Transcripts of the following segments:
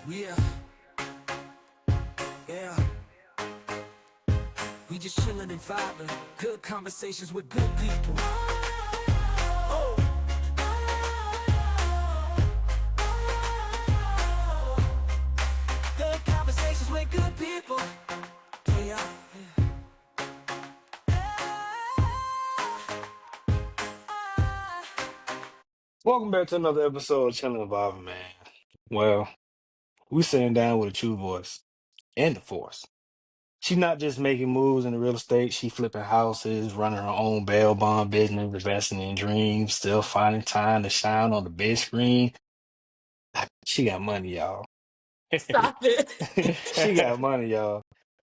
Yeah, yeah. We just chillin' and vibing. Good conversations with good people. Oh, good conversations with good people. Yeah, Welcome back to another episode of Chilling Evolving, man. Well, we sitting down with a true voice and the force. She's not just making moves in the real estate, she flipping houses, running her own bail bond business, investing in dreams, still finding time to shine on the big screen. She got money, y'all. Stop it. She got money, y'all.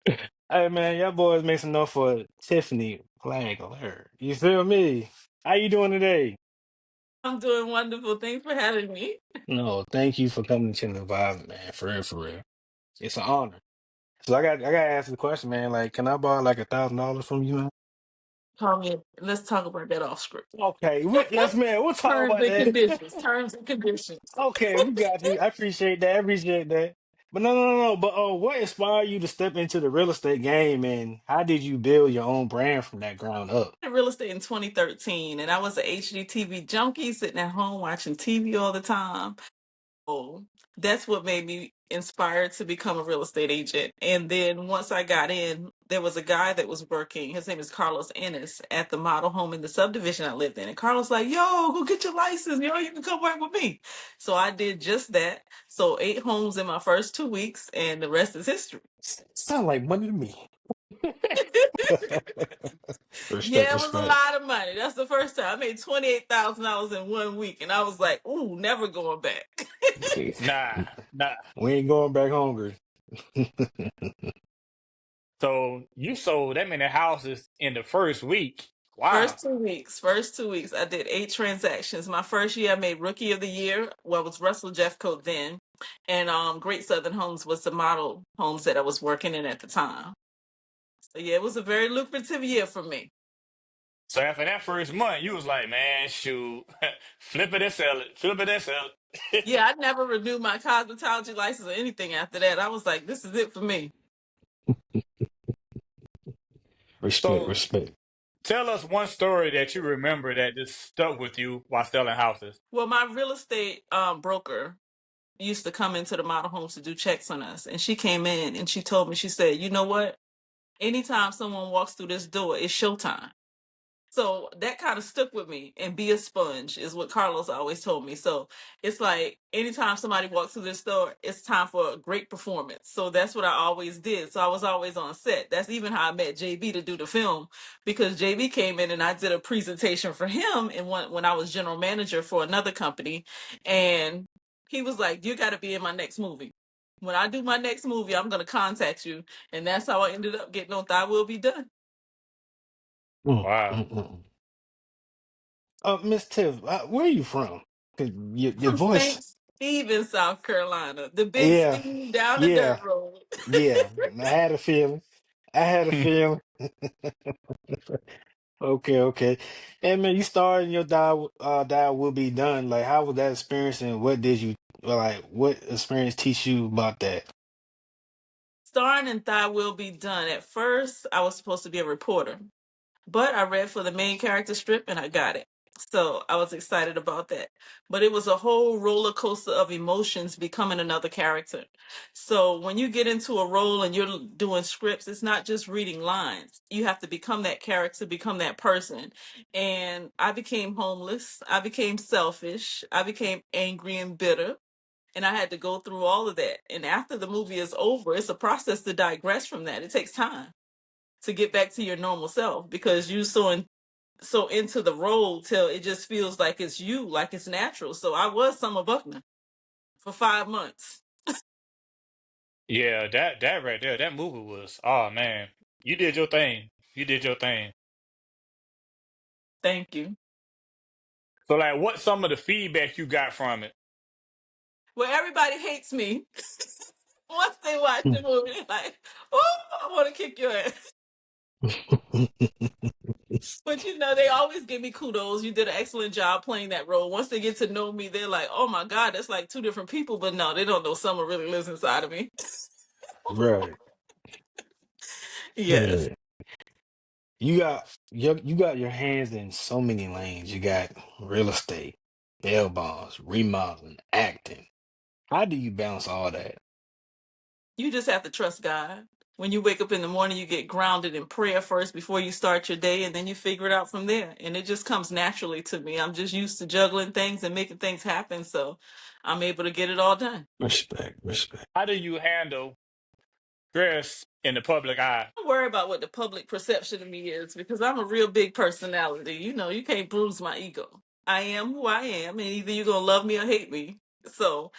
Hey man, y'all boys make some noise for Tiffany Flagler. You feel me? How you doing today? I'm doing wonderful. Thanks for having me. No, thank you for coming to Chilling Evolving, man. For real, for real. It's an honor. So I gotta ask the question, man. Like, can I borrow like $1,000 from you, man? Call me. Let's talk about that off script. Okay, yes, man. We'll talk Terms about and that. conditions. Terms and conditions. Okay, we got you. I appreciate that. I appreciate that. But no. But what inspired you to step into the real estate game, and how did you build your own brand from that ground up? In real estate in 2013, and I was a HGTV junkie, sitting at home watching TV all the time. Oh, that's what made me inspired to become a real estate agent. And then once I got in, there was a guy that was working. His name is Carlos Ennis at the model home in the subdivision I lived in. And Carlos like, yo, go get your license. Yo, you can come work with me. So I did just that. So 8 homes in my first 2 weeks, and the rest is history. Sound like money to me. Respect, Yeah, it was a respect. lot of money. That's the first time I made $28,000 in 1 week, and I was like, "Ooh, never going back." We Nah. ain't going back hungry. So you sold that many houses in the first week. Wow. First 2 weeks, I did 8 transactions. My first year, I made Rookie of the Year. Well, it was Russell Jeffcoat then, and Great Southern Homes was the model homes that I was working in at the time. So yeah, it was a very lucrative year for me. So after that first month, you was like, man, shoot, flip it and sell it, flip it and sell it. Yeah, I never renewed my cosmetology license or anything after that. I was like, this is it for me. Respect, So respect. tell us one story that you remember that just stuck with you while selling houses. Well, my real estate broker used to come into the model homes to do checks on us, and she came in and she told me, she said, you know what? Anytime someone walks through this door, it's showtime. So that kind of stuck with me. And be a sponge is what Carlos always told me. So it's like anytime somebody walks through this door, it's time for a great performance. So that's what I always did. So I was always on set. That's even how I met JB to do the film, because JB came in and I did a presentation for him and when I was general manager for another company. And he was like, you got to be in my next movie. When I do my next movie, I'm going to contact you. And that's how I ended up getting on Thy Will Be Done. Mm, Wow. mm, mm. Miss Tiff, where are you from? 'Cause your From voice, St. Stephen, South Carolina. The big yeah, Steve down the dirt yeah, road. yeah. I had a feeling. I had a feeling. Okay, okay. And man, you started your dial will be done. Like, how was that experience, and what did you like? What experience teach you about that? Starring in Thy Will Be Done. At first, I was supposed to be a reporter, but I read for the main character strip and I got it. So I was excited about that. But it was a whole roller coaster of emotions becoming another character. So when you get into a role and you're doing scripts, it's not just reading lines. You have to become that character, become that person. And I became homeless. I became selfish. I became angry and bitter. And I had to go through all of that. And after the movie is over, it's a process to digress from that. It takes time to get back to your normal self, because you so into the role till it just feels like it's you, like it's natural. So I was Summer Buckner for 5 months. Yeah, that right there, that movie was, oh man, you did your thing. You did your thing. Thank you. So like, what some of the feedback you got from it? Well, everybody hates me. Once they watch the movie, they're like, oh, I want to kick your ass. But they always give me kudos. You did an excellent job playing that role. Once they get to know me, they're like, "Oh my God, that's like two different people." But no, they don't know someone really lives inside of me. Right. Yes. Yeah. You got your hands in so many lanes. You got real estate, bail bonds, remodeling, acting. How do you balance all that? You just have to trust God. When you wake up in the morning, you get grounded in prayer first before you start your day, and then you figure it out from there. And it just comes naturally to me. I'm just used to juggling things and making things happen, so I'm able to get it all done. Respect, respect. How do you handle stress in the public eye? Don't worry about what the public perception of me is because I'm a real big personality. You can't bruise my ego. I am who I am, and either you're gonna love me or hate me. So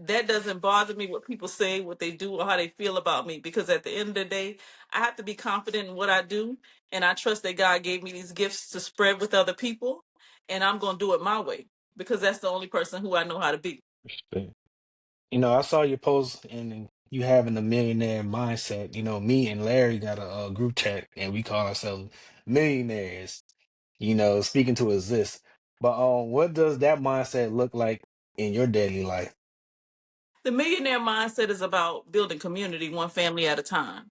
that doesn't bother me what people say, what they do, or how they feel about me. Because at the end of the day, I have to be confident in what I do, and I trust that God gave me these gifts to spread with other people, and I'm gonna do it my way because that's the only person who I know how to be. Respect. I saw your post and you having a millionaire mindset. Me and Larry got a group chat and we call ourselves millionaires, speaking to exist. But what does that mindset look like in your daily life? The millionaire mindset is about building community one family at a time.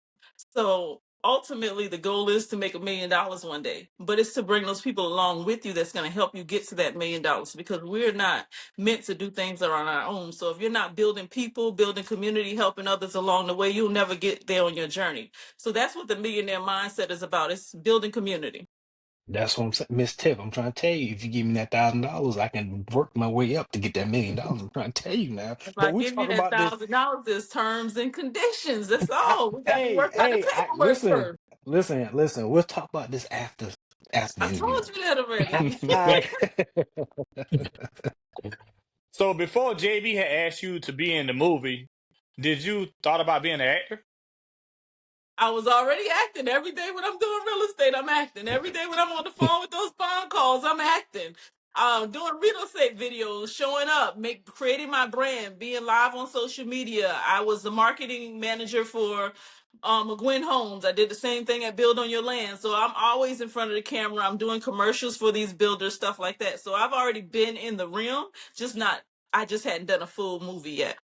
So ultimately, the goal is to make $1 million one day, but it's to bring those people along with you that's going to help you get to that $1 million because we're not meant to do things on our own. So if you're not building people, building community, helping others along the way, you'll never get there on your journey. So that's what the millionaire mindset is about. It's building community. That's what I'm saying, Miss Tiff. I'm trying to tell you, if you give me that $1,000, I can work my way up to get that $1 million. I'm trying to tell you now. If But I we give you talk that about this. $1,000, there's terms and conditions. That's I, all. We got to hey, work out the hey, paperwork listen, first. listen. We'll talk about this after the I interview. told you that already. All So before JB had asked you to be in the movie, did you thought about being an actor? I was already acting every day when I'm doing real estate. I'm acting every day when I'm on the phone with those phone calls. I'm acting. Doing real estate videos, showing up, creating my brand, being live on social media. I was the marketing manager for McGuinn Homes. I did the same thing at Build on Your Land. So I'm always in front of the camera. I'm doing commercials for these builders, stuff like that. So I've already been in the realm, just not. I just hadn't done a full movie yet.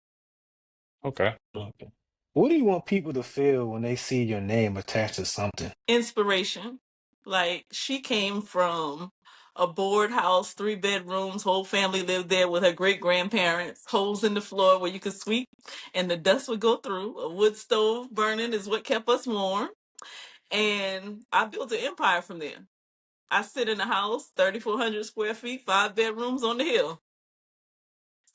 Okay. Okay. What do you want people to feel when they see your name attached to something? Inspiration. Like she came from a board house, 3 bedrooms, whole family lived there with her great grandparents, holes in the floor where you could sweep and the dust would go through. A wood stove burning is what kept us warm. And I built an empire from there. I sit in a house, 3,400 square feet, 5 bedrooms on the hill.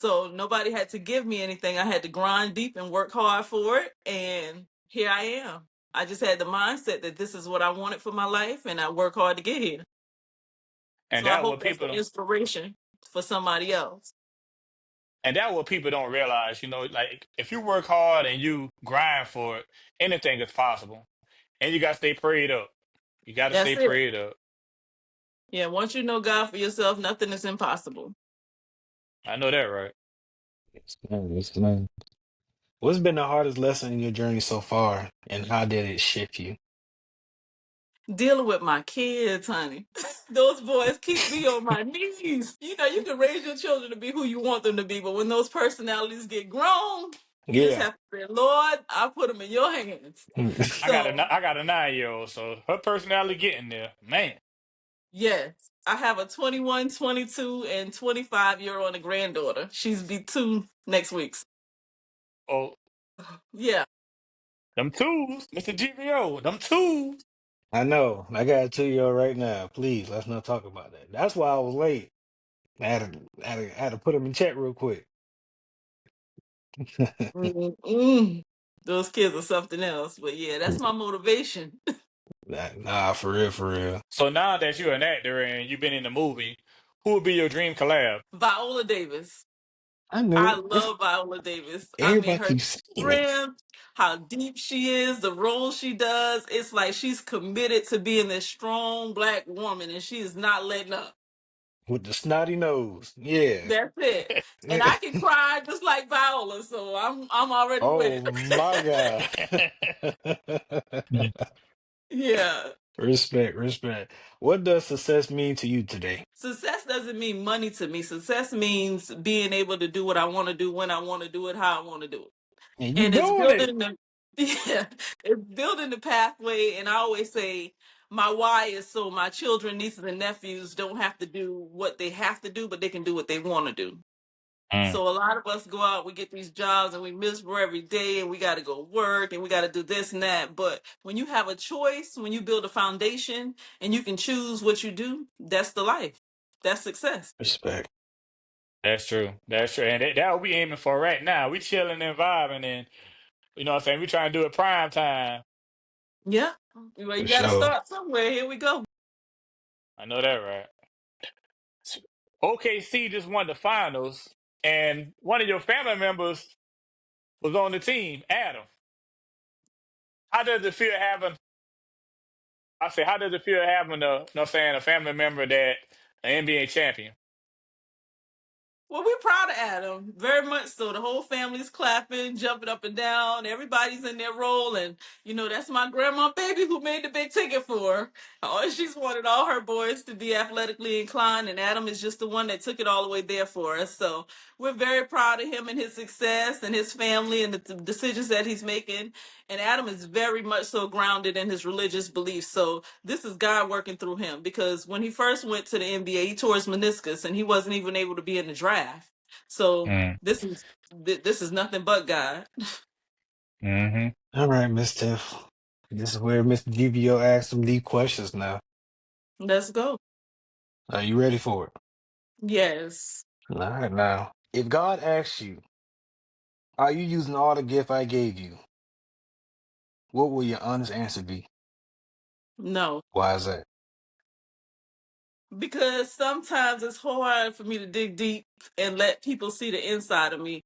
So nobody had to give me anything. I had to grind deep and work hard for it. And here I am. I just had the mindset that this is what I wanted for my life, and I work hard to get here. And So I that hope what that's the people inspiration for somebody else. and that what people don't realize, like if you work hard and you grind for it, anything is possible. And you gotta stay prayed up. You gotta stay That's it. prayed up. Yeah, once you know God for yourself, nothing is impossible. I know that, right? Yes, man, yes, man. What's been the hardest lesson in your journey so far, and how did it shift you? Dealing with my kids, honey. Those boys keep me on my knees. You can raise your children to be who you want them to be, but when those personalities get grown, you just Yeah. have to say, Lord, I put them in your hands. So, I got a 9-year-old, so her personality getting there. Man. yes, I have a 21, 22, and 25-year-old and a granddaughter. She's be 2 next week. Oh, Yeah. them tools, Mr. GVO, them tools. I know. I got a 2-year-old right now. Please, let's not talk about that. That's why I was late. I had to put him in check real quick. Mm-mm. Those kids are something else. But yeah, that's my motivation. Nah, for real, for real. So now that you're an actor and you've been in the movie, who would be your dream collab? Viola Davis. I knew I it. love Viola Davis. I mean, Everybody her keeps saying it. strength, how deep she is, the role she does. It's like she's committed to being this strong black woman and she is not letting up. With the snotty nose. Yeah. That's it. And I can cry just like Viola, so I'm already Oh with my God. Yeah. Respect, respect. What does success mean to you today? Success doesn't mean money to me. Success means being able to do what I want to do when I want to do it, how I want to do it. And you And it's doing it. building the yeah, it's building the pathway. And I always say my why is so my children, nieces, and nephews don't have to do what they have to do, but they can do what they want to do. Mm, So a lot of us go out, we get these jobs and we miserable every day and we got to go work and we got to do this and that. But when you have a choice, when you build a foundation and you can choose what you do, that's the life. That's success. Respect. that's true. That's true. And that what we aiming for right now. We chilling and vibing, and you know what I'm saying? We trying to do it prime time. Yeah. Well, For you got to sure. start somewhere. Here we go. I know that, right? OKC just won the finals, and one of your family members was on the team, Adam. How does it feel having? I say, how does it feel having a, you know what I'm saying, a family member that an NBA champion? Well, we're proud of Adam, very much so. The whole family's clapping, jumping up and down. Everybody's in their role, and that's my grandma baby who made the big ticket for her. Oh, she's wanted all her boys to be athletically inclined, and Adam is just the one that took it all the way there for us. So we're very proud of him and his success and his family and the decisions that he's making. And Adam is very much so grounded in his religious beliefs. So this is God working through him because when he first went to the NBA, he tore his meniscus and he wasn't even able to be in the draft. So Mm, this is nothing but God. mm-hmm. All right, Miss Tiff. This is where Mr. DVO asks some deep questions now. Let's go. Are you ready for it? Yes. All right, now. If God asks you, are you using all the gift I gave you? What will your honest answer be? No. Why is that? Because sometimes it's hard for me to dig deep and let people see the inside of me.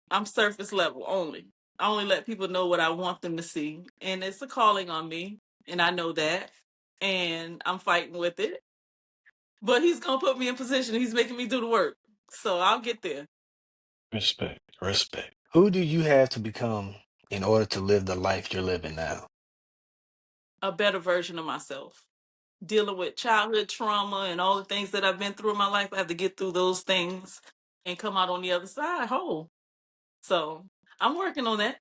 I'm surface level only. I only let people know what I want them to see. And it's a calling on me. And I know that. And I'm fighting with it. But he's gonna put me in position. He's making me do the work. So I'll get there. Respect, respect. Who do you have to become in order to live the life you're living now? A better version of myself. Dealing with childhood trauma and all the things that I've been through in my life, I have to get through those things and come out on the other side whole. So I'm working on that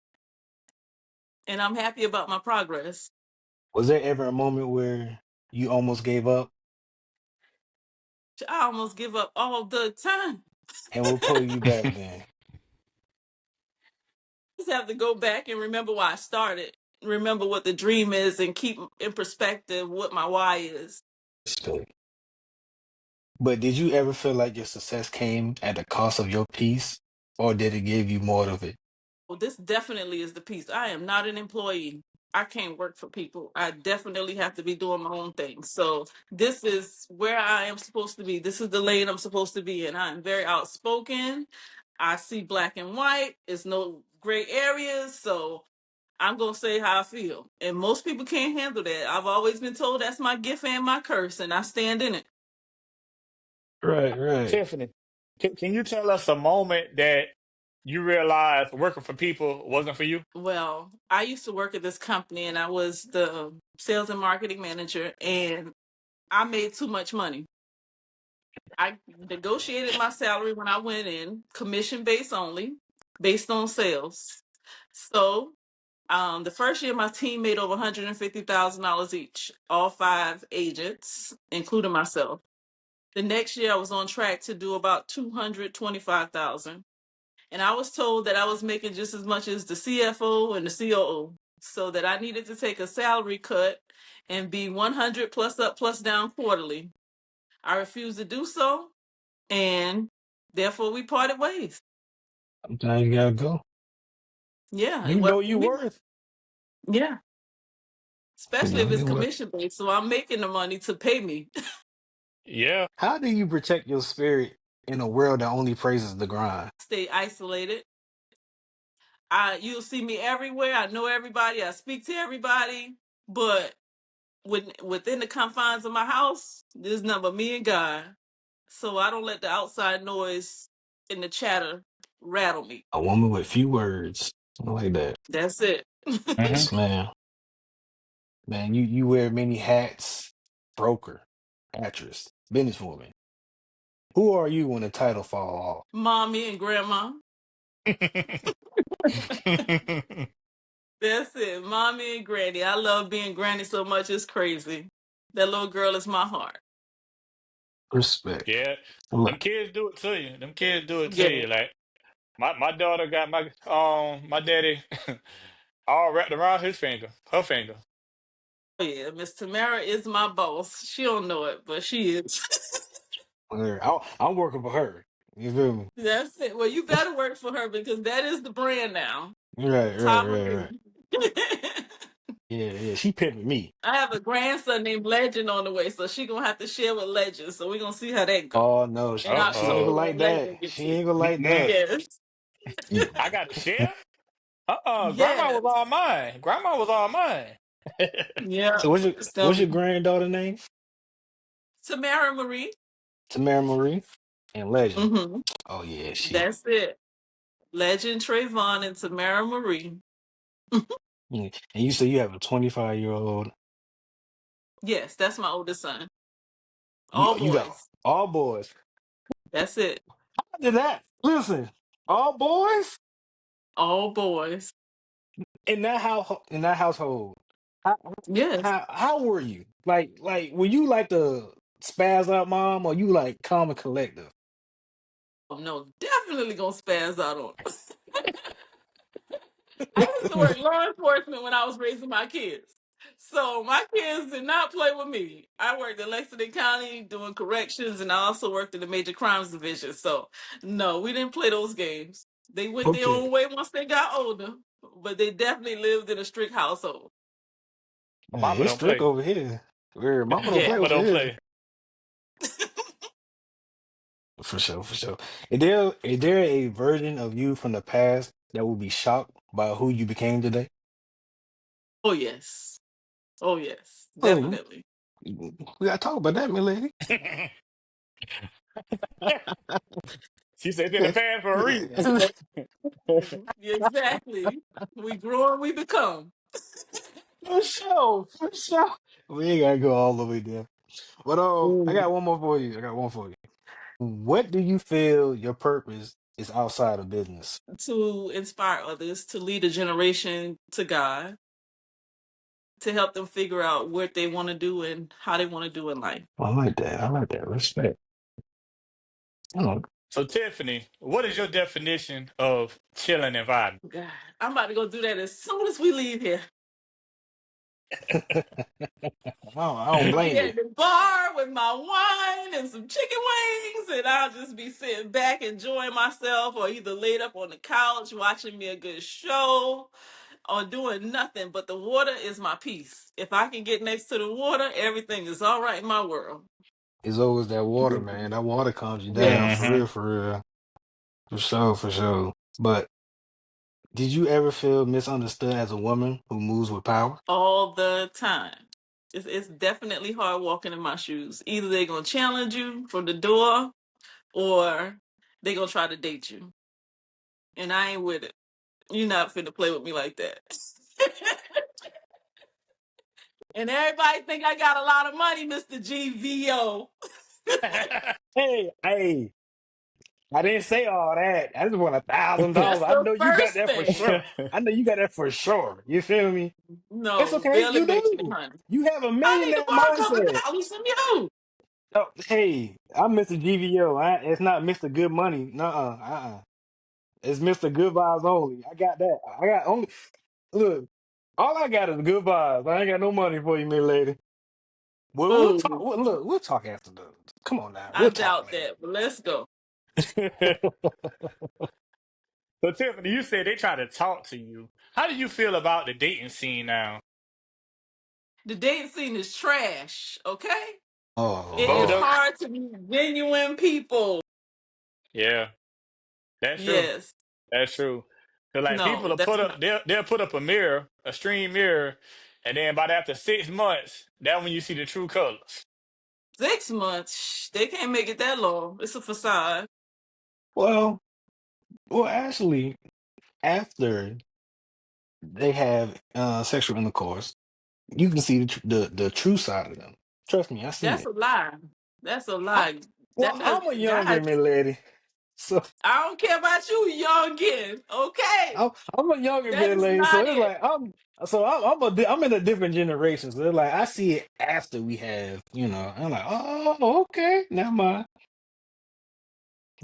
and I'm happy about my progress. Was there ever a moment where you almost gave up? I almost give up all the time. And what pulled you back then? Just have to go back and remember why I started, remember what the dream is, and keep in perspective what my why is. Respect. But did you ever feel like your success came at the cost of your peace, or did it give you more of it? Well, this definitely is the piece. I am not an employee. I can't work for people. I definitely have to be doing my own thing. So this is where I am supposed to be. This is the lane I'm supposed to be in. I'm very outspoken. I see black and white. There's no gray areas. So I'm going to say how I feel. And most people can't handle that. I've always been told that's my gift and my curse, and I stand in it. Right, right. Tiffany, can you tell us a moment that you realized working for people wasn't for you? Well, I used to work at this company and I was the sales and marketing manager, and I made too much money. I negotiated my salary when I went in, commission based only, based on sales. So the first year, my team made over $150,000 each, all five agents, including myself. The next year, I was on track to do about 225,000, and I was told that I was making just as much as the CFO and the COO, so that I needed to take a salary cut and be 100 plus up, plus down quarterly. I refused to do so, and therefore we parted ways. Sometimes you gotta go. Yeah, it You worked know for you me. worth. Yeah, You especially know if it's you what? commission based, so I'm making the money to pay me. Yeah. How do you protect your spirit in a world that only praises the grind? Stay isolated. You'll see me everywhere. I know everybody. I speak to everybody, but within the confines of my house, there's nothing but me and God. So I don't let the outside noise and the chatter rattle me. A woman with few words. I like that. That's it. Hmm. Yes, ma'am. Man, you wear many hats: broker, actress, businesswoman. Who are you when the title fall off? Mommy and grandma. That's it. Mommy and granny. I love being granny so much it's crazy. That little girl is my heart. Respect. Yeah, them Look, kids do it to you. Them kids do it to Yeah. you. Like my daughter got my daddy all wrapped around his finger, her finger. Oh yeah. Miss Tamara is my boss. She don't know it, but she is. I'm working for her. You feel me? That's it. Well, you better work for her because that is the brand now. Right, right, Tom right, right. Marie. Yeah, yeah. She pimping me. I have a grandson named Legend on the way, so she gonna have to share with Legend. So we're gonna see how that go Oh no, in she ain't gonna October Uh-oh. like when that. Legend gets She here. ain't gonna like Mm-mm. that. Yes. I got to share. Grandma was Yes. all mine. Grandma was all mine. Yeah. So It's gonna what's your be granddaughter name? Tamara Marie. Tamara Marie and Legend. Mm-hmm. Oh yeah, she. That's it. Legend Trayvon and Tamara Marie. Yeah. And you say you have a 25-year-old. Yes, that's my oldest son. You All you got boys. all boys. That's it. How did that? Listen, all boys All boys. in that household. How Yes. how were you? Were you like the spaz out mom or you like calm and collective? Oh no, definitely gonna spaz out on. I used to work law enforcement when I was raising my kids. So my kids did not play with me. I worked in Lexington County doing corrections and I also worked in the major crimes division. So no, we didn't play those games. They went their Okay. own way once they got older, but they definitely lived in a strict household. My Man, mama it's don't strict play. over here. Where mama don't play Yeah. Mama over don't here. play. For sure, for sure. Is there a version of you from the past that will be shocked by who you became today? Oh yes. Oh yes. Oh, Definitely. we gotta talk about that, my lady. She said it's in the past for a reason. Exactly. We grow and we become. For sure, for sure. We ain't gotta go all the way there. But I got one more for you. I got one for you. What do you feel your purpose is outside of business? To inspire others to lead a generation to God, to help them figure out what they want to do and how they want to do in life. I like that. I like that. Respect. Oh, So Tiffany, what is your definition of chilling and vibing? God, I'm about to go do that as soon as we leave here. I don't I'll be blame you. at the bar with my wine and some chicken wings, and I'll just be sitting back enjoying myself, or either laid up on the couch watching me a good show, or doing nothing. But the water is my peace. If I can get next to the water, everything is all right in my world. It's always that water, man. That water calms you down, Yes. for Hmm. real, for real. For sure, for sure. But did you ever feel misunderstood as a woman who moves with power? All the time. It's definitely hard walking in my shoes. Either they're gonna challenge you from the door or they're gonna try to date you. And I ain't with it. You're not finna play with me like that. And everybody think I got a lot of money, Mr. GVO. Hey, hey, I didn't say all that. I just want $1,000. That's I the know you got first that for thing. sure. I know you got that for sure. You feel me? It's No, okay. barely You makes it, do. honey. You have a I need millionaire to borrow a couple of mindset. dollars from you. Oh, hey, I'm Mr. GVO. It's not Mr. Good Money. Nuh-uh. It's Mr. Good Vibes only. I got that. I got only look. All I got is good vibes. I ain't got no money for you, me lady. Well, we'll talk. Oh, Look, we'll talk after the. Come on now, I we'll talk doubt that, but let's go. So Tiffany, you said they try to talk to you. How do you feel about the dating scene now? The dating scene is trash, okay? Oh It Bump it is Lord. up. hard to be genuine people. Yeah, that's true. Yes. That's true. Cause like people No, will that's put not. up, they'll put up a mirror, a stream mirror, and then about after 6 months, that's when you see the true colors. 6 months, they can't make it that long. It's a facade. Well, actually, after they have sexual intercourse, You can see the true side of them. Trust me, I seen That's it. a lie. That's a I, lie. well, That I'm a guys, youngin, man, lady. So I don't care about you, youngin. Okay, I'm a younger that man, is lady. So not it's it. like I'm in a different generation. So it's like I see it after we have, I'm like, oh, okay, never mind.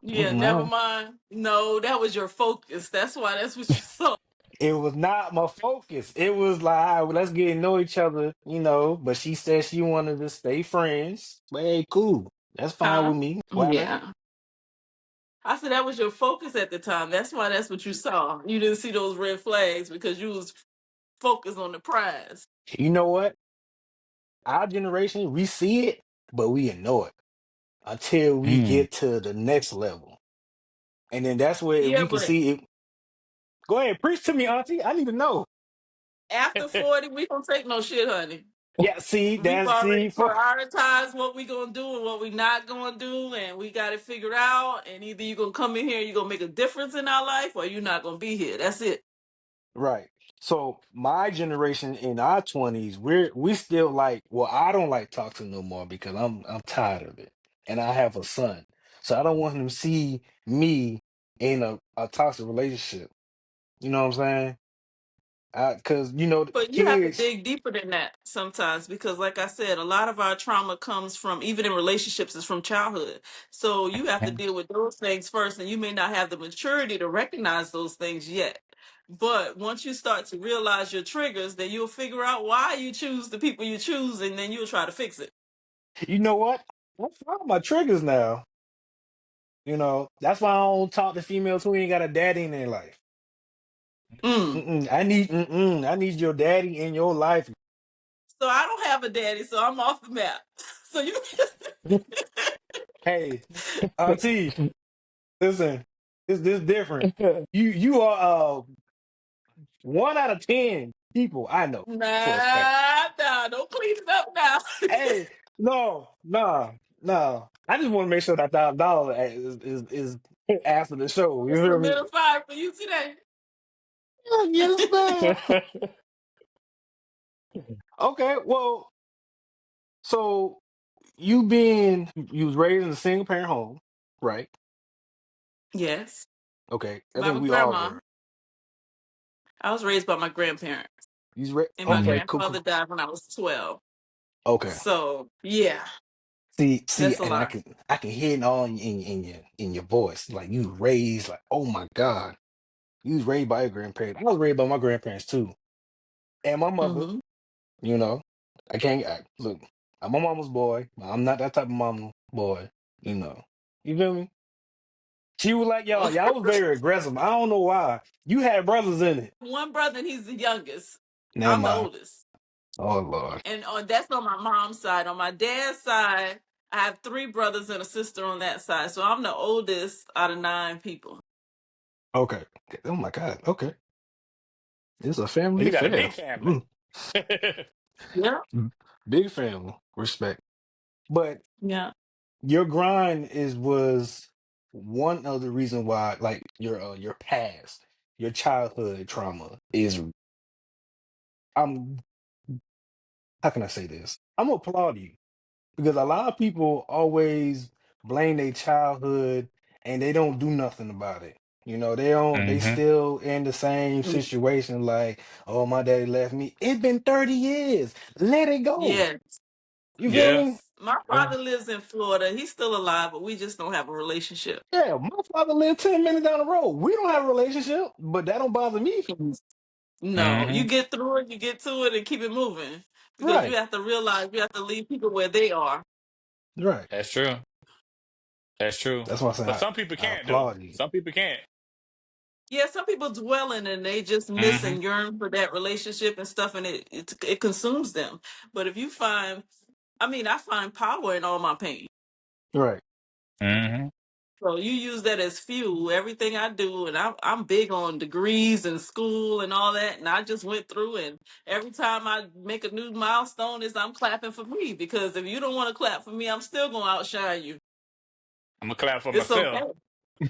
Yeah, never No, mind. No, that was your focus. That's why that's what you saw. it was not my focus. It was like, all right, well, let's get to know each other, But she said she wanted to stay friends. But hey, cool, that's fine Huh? with me. What happened? Yeah. I said that was your focus at the time. That's why that's what you saw. You didn't see those red flags because you was focused on the prize. You know what? Our generation, we see it, but we ignore it until we Mm. get to the next level. And then that's where Yeah, we can but see it. Go ahead, preach to me, Auntie. I need to know. after 40, we don't take no shit, honey. Yeah, see, We've that's already see for prioritized what we gonna do and what we not gonna do, and we got it figured out. And either you gonna come in here, you gonna make a difference in our life, or you're not gonna be here. That's it. right. So my generation in our 20s, we still like, well, I don't like talking no more because I'm tired of it. And I have a son. So I don't want him to see me in a toxic relationship. You know what I'm saying? Cause But you have to kids. dig deeper than that sometimes because, like I said, a lot of our trauma comes from, even in relationships, is from childhood. So you have to deal with those things first, and you may not have the maturity to recognize those things yet. But once you start to realize your triggers, then you'll figure out why you choose the people you choose, and then you'll try to fix it. You know what? I found my triggers now. That's why I don't talk to females who ain't got a daddy in their life. Mm. I need your daddy in your life. So I don't have a daddy, so I'm off the map. So you, Hey, Auntie, listen, this different. You are 1 out of 10 people I know for a fact. nah, don't clean it up now. Hey, no, no, no. I just want to make sure that $1,000 is after the show. You It's hear me? solidified for you today. Yes, ma'am. Okay, well, so you was raised in a single parent home, right? Yes. Okay, I By think my we all grandma. were. I was raised by my grandparents, and my Okay, hmm cool, grandfather cool. died when I was 12. Okay. So yeah, See, that's a and I lot. can hear it all in your voice. Like you raised, like, oh my God, you was raised by your grandparents. I was raised by my grandparents too, and my mother. Hmm. You know, I can't look. I'm a mama's boy. But I'm not that type of mama boy. You know, you feel me? She was like y'all. Y'all was very aggressive. I don't know why. You had brothers in it. One brother, and he's the youngest. Never I'm the mind. oldest, Oh Lord. and that's on my mom's side. On my dad's side, I have three brothers and a sister on that side. So I'm the oldest out of nine people. Okay. Oh my God. Okay. It's a family You got a affair. big family. Mm. Yeah, Big family. Respect. But yeah. your grind was one of the reason why, like your past, your childhood trauma is. I'm. How can I say this? I'm gonna applaud you because a lot of people always blame their childhood and they don't do nothing about it. They don't. They hmm still in the same situation. Like, oh, my daddy left me. It's been 30 years. Let it go. Yeah. You feel Yeah. me? Yes. My Yeah. father lives in Florida. He's still alive, but we just don't have a relationship. Yeah, my father lived 10 minutes down the road. We don't have a relationship, but that don't bother me. No, hmm you get through it, you get to it, and keep it moving because you Right, have to realize you have to leave people where they are. right. That's true. That's true. That's why I say But some people I can't though. applaud you. Some people can't. Yeah, some people dwell in it and they just miss hmm and yearn for that relationship and stuff, and it consumes them. But if you find, I mean, I find power in all my pain. Right. hmm So you use that as fuel. Everything I do, and I'm big on degrees and school and all that. And I just went through, and every time I make a new milestone, is I'm clapping for me because if you don't want to clap for me, I'm still gonna outshine you. I'm gonna clap for It's okay. myself.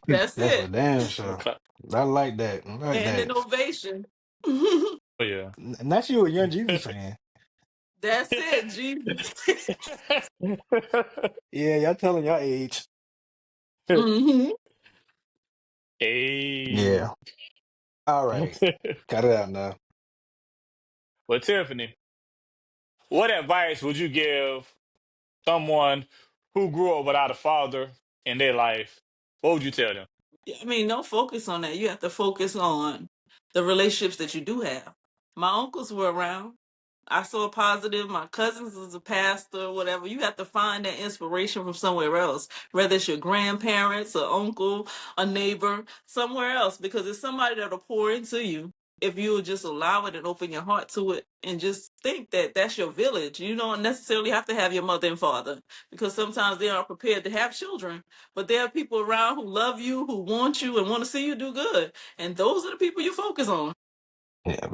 That's That's for it. damn I'm gonna sure. clap. I like that. I like And that. an ovation. Oh yeah. Not you a Young Jesus fan. That's it, Jesus. Yeah, y'all telling your age. Hmm. Hey. Yeah. All right. Cut it out now. Well, Tiffany, what advice would you give someone who grew up without a father in their life? What would you tell them? Yeah, I mean, don't focus on that. You have to focus on the relationships that you do have. My uncles were around. I saw positive. My cousins is a pastor, whatever. You have to find that inspiration from somewhere else, whether it's your grandparents, or uncle, a neighbor, somewhere else, because it's somebody that'll pour into you if you will just allow it and open your heart to it and just think that that's your village. You don't necessarily have to have your mother and father because sometimes they aren't prepared to have children, but there are people around who love you, who want you, and want to see you do good. And those are the people you focus on. Yeah,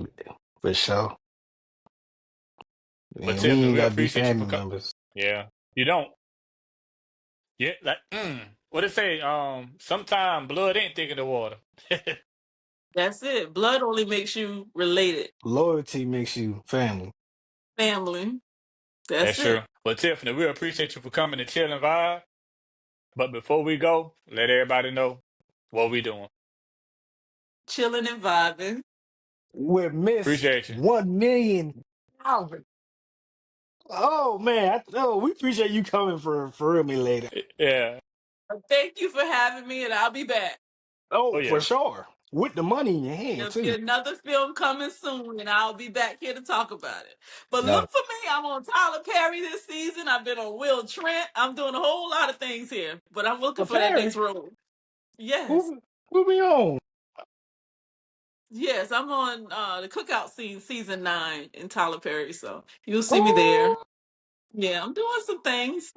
for sure. But Man, we Tiffany, ain't we gotta be appreciate you family for coming. members. Yeah, you don't. Yeah, like what it say? Sometime blood ain't thick in the water. That's it. Blood only makes you related. Loyalty makes you family. Family. That's That's true. it. But Tiffany, we appreciate you for coming and chilling vibe. But before we go, let everybody know what we doing. Chilling and vibing. With Miss Appreciate you. 1 million Calvin. Oh man, we appreciate you coming for real me later. Yeah. Thank you for having me, and I'll be back. Oh Oh, for yeah. sure. With the money in your hand There'll be too. another film coming soon, and I'll be back here to talk about it. But No. look for me. I'm on Tyler Perry this season. I've been on Will Trent. I'm doing a whole lot of things here, but I'm looking The for that Perry. next role. Yes. Who be on? Yes, I'm on the cookout scene, season 9 in Tyler Perry. So you'll see me there. Oh, Yeah, I'm doing some things.